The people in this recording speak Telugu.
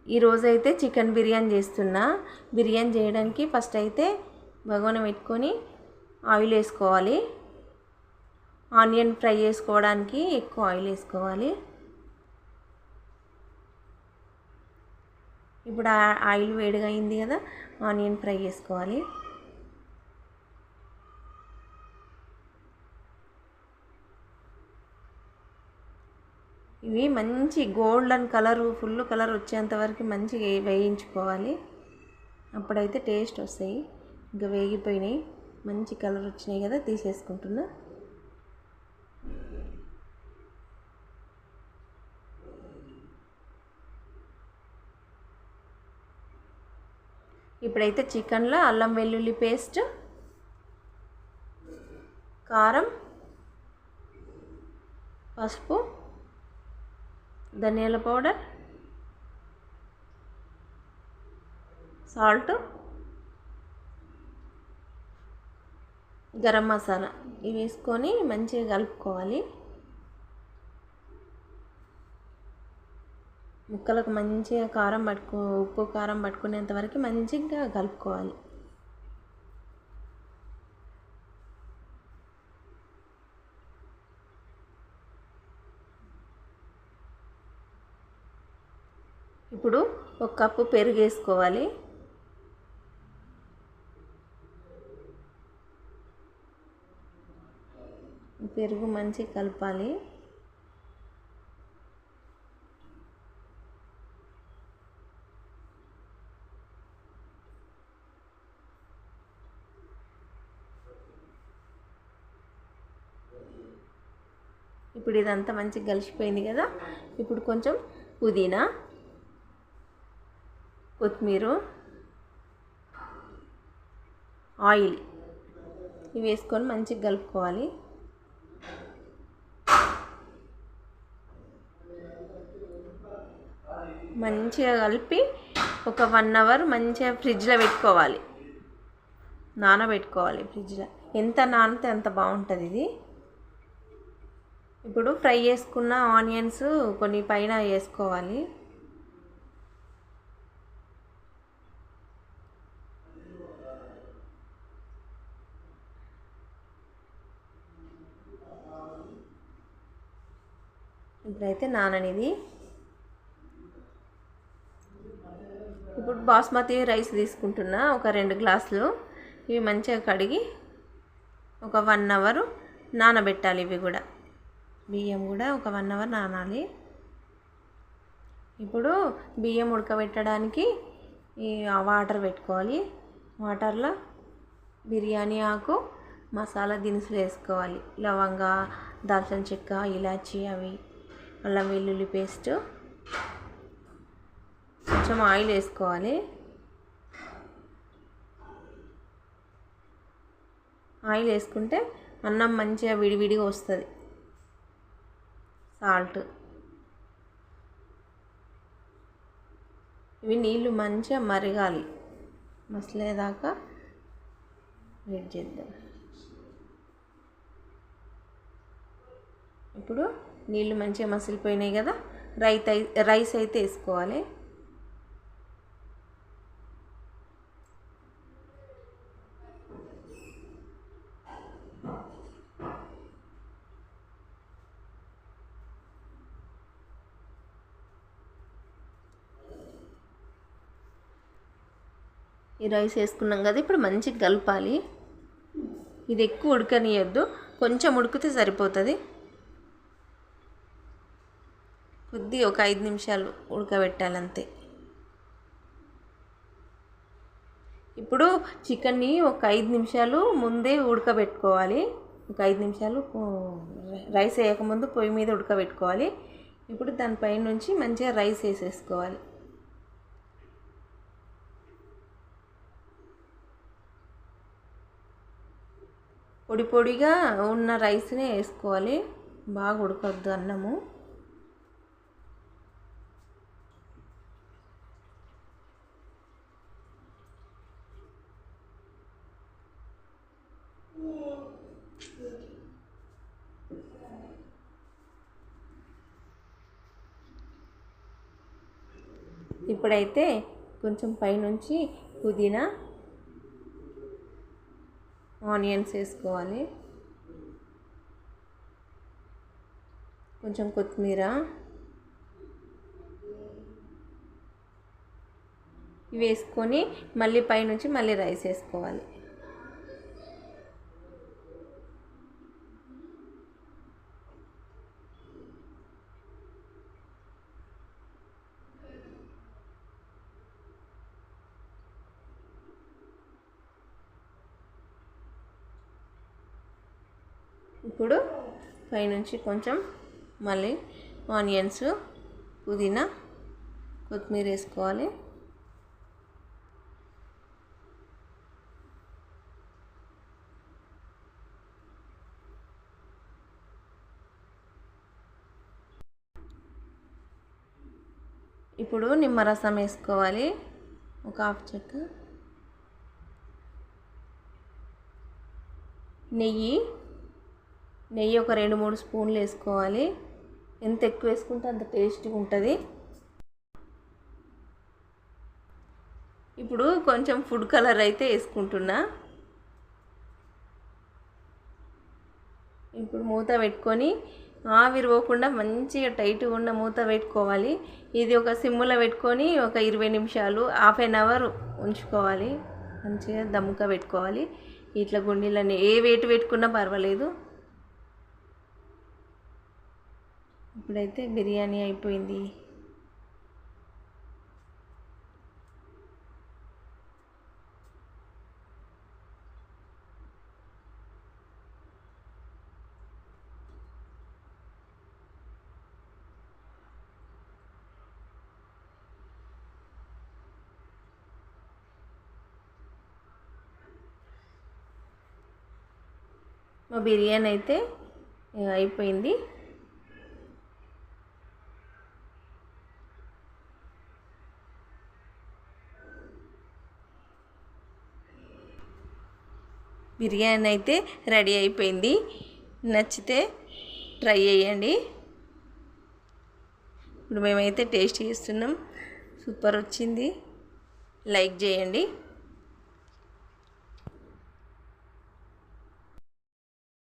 ఈరోజైతే చికెన్ బిర్యానీ చేస్తున్నా. బిర్యానీ చేయడానికి ఫస్ట్ అయితే బగోన పెట్టుకొని ఆయిల్ వేసుకోవాలి. ఆనియన్ ఫ్రై చేసుకోవడానికి ఎక్కువ ఆయిల్ వేసుకోవాలి. ఇప్పుడు ఆయిల్ వేడిగా అయింది కదా, ఆనియన్ ఫ్రై చేసుకోవాలి. ఇవి మంచి గోల్డెన్ కలర్, ఫుల్ కలర్ వచ్చేంత వరకు మంచిగా వేయించుకోవాలి. అప్పుడైతే టేస్ట్ వస్తాయి. ఇంకా వేగిపోయినాయి, మంచి కలర్ వచ్చినాయి కదా, తీసేసుకుంటున్నా. ఇప్పుడైతే చికెన్లో అల్లం వెల్లుల్లి పేస్ట్, కారం, పసుపు, ధనియాల పౌడర్, సాల్ట్, గరం మసాలా ఇవి వేసుకొని మంచిగా కలుపుకోవాలి. ముక్కలకు మంచిగా ఉప్పు కారం పట్టుకునేంత వరకు మంచిగా కలుపుకోవాలి. ఇప్పుడు ఒక కప్పు పెరుగు వేసుకోవాలి. పెరుగు మంచిగా కలపాలి. ఇప్పుడు ఇదంతా మంచిగా కలిసిపోయింది కదా. ఇప్పుడు కొంచెం పుదీనా, కొత్తిమీర, ఆయిల్ ఇవి వేసుకొని మంచిగా కలుపుకోవాలి. మంచిగా కలిపి ఒక 1 అవర్ మంచిగా ఫ్రిడ్జ్లో పెట్టుకోవాలి, నానబెట్టుకోవాలి. ఫ్రిడ్జ్లో ఎంత నానితే అంత బాగుంటుంది ఇది. ఇప్పుడు ఫ్రై చేసుకున్న ఆనియన్స్ కొన్ని పైన వేసుకోవాలి. ఇప్పుడైతే నాననిది. ఇప్పుడు బాస్మతి రైస్ తీసుకుంటున్నా, ఒక 2 గ్లాసులు. ఇవి మంచిగా కడిగి ఒక 1 అవర్ నానబెట్టాలి. ఇవి కూడా బియ్యం కూడా ఒక 1 అవర్ నానాలి. ఇప్పుడు బియ్యం ఉడకబెట్టడానికి ఈ వాటర్ పెట్టుకోవాలి. వాటర్లో బిర్యానీ ఆకు, మసాలా దినుసులు వేసుకోవాలి. లవంగా, దాల్చిన చెక్క, ఇలాచి, అవి అల్లం వెల్లుల్లి పేస్ట్, కొంచెం ఆయిల్ వేసుకోవాలి. ఆయిల్ వేసుకుంటే అన్నం మంచిగా విడివిడిగా వస్తుంది. సాల్ట్, ఇవి నీళ్ళు మంచిగా మరగాలి, మసలేదాకా వెయిట్ చేద్దాం. ఇప్పుడు నీళ్ళు మంచిగా మసిలిపోయినాయి కదా, రైస్ అయితే వేసుకోవాలి. ఈ రైస్ వేసుకున్నాం కదా, ఇప్పుడు మంచిగా కలపాలి. ఇది ఎక్కువ ఉడకనియద్దు, కొంచెం ఉడికితే సరిపోతుంది. కొద్దిగా ఒక 5 నిమిషాలు ఉడకబెట్టాలి అంతే. ఇప్పుడు చికెన్ని ఒక 5 నిమిషాలు ముందే ఉడకబెట్టుకోవాలి. ఒక 5 నిమిషాలు రైస్ వేయకముందు పొయ్యి మీద ఉడకబెట్టుకోవాలి. ఇప్పుడు దానిపైన నుంచి మంచిగా రైస్ వేసేసుకోవాలి. పొడి పొడిగా ఉన్న రైస్నే వేసుకోవాలి, బాగా ఉడకొద్దు అన్నము. ఇప్పుడైతే కొంచెం పైనుంచి పుదీనా, ఆనియన్స్ వేసుకోవాలి, కొంచెం కొత్తిమీర, ఇవి వేసుకొని మళ్ళీ పైనుంచి మళ్ళీ రైస్ వేసుకోవాలి. ఇప్పుడు పైనుంచి కొంచెం మళ్ళీ ఆనియన్స్, పుదీనా, కొత్తిమీర వేసుకోవాలి. ఇప్పుడు నిమ్మరసం వేసుకోవాలి, ఒక హాఫ్ చెక్క, నెయ్యి ఒక 2-3 స్పూన్లు వేసుకోవాలి. ఎంత ఎక్కువ వేసుకుంటే అంత టేస్టీగా ఉంటుంది. ఇప్పుడు కొంచెం ఫుడ్ కలర్ అయితే వేసుకుంటున్నా. ఇప్పుడు మూత పెట్టుకొని ఆవిరి పోకుండా మంచిగా టైట్గా ఉన్న మూత పెట్టుకోవాలి. ఇది ఒక సిమ్లో పెట్టుకొని ఒక 20 నిమిషాలు, హాఫ్ అన్ అవర్ ఉంచుకోవాలి. మంచిగా దమ్ముగా పెట్టుకోవాలి. ఇట్లా గుండీలన్నీ ఏ వెయిట్ పెట్టుకున్నా పర్వాలేదు. ఇప్పుడైతే బిర్యానీ అయిపోయింది. మా బిర్యానీ అయితే అయిపోయింది. బిర్యానీ అయితే రెడీ అయిపోయింది. నచ్చితే ట్రై చేయండి. ఇప్పుడు మేమైతే టేస్ట్ చేస్తున్నాం. సూపర్ వచ్చింది. లైక్ చేయండి.